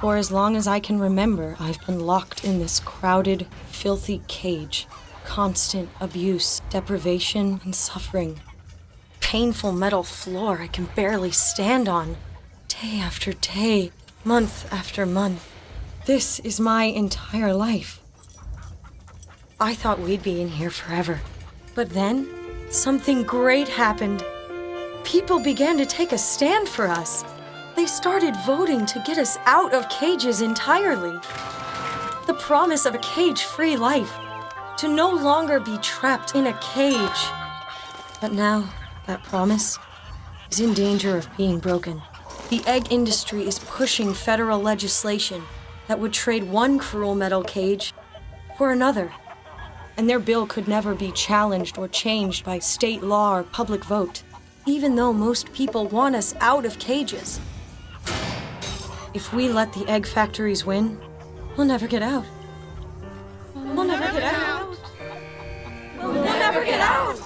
For as long as I can remember, I've been locked in this crowded, filthy cage. Constant abuse, deprivation, and suffering. Painful metal floor I can barely stand on. Day after day, month after month. This is my entire life. I thought we'd be in here forever. But then, something great happened. People began to take a stand for us. They started voting to get us out of cages entirely. The promise of a cage-free life. To no longer be trapped in a cage. But now, that promise is in danger of being broken. The egg industry is pushing federal legislation that would trade one cruel metal cage for another. And their bill could never be challenged or changed by state law or public vote, even though most people want us out of cages. If we let the egg factories win, we'll never get out. We'll never get out. We'll never get out!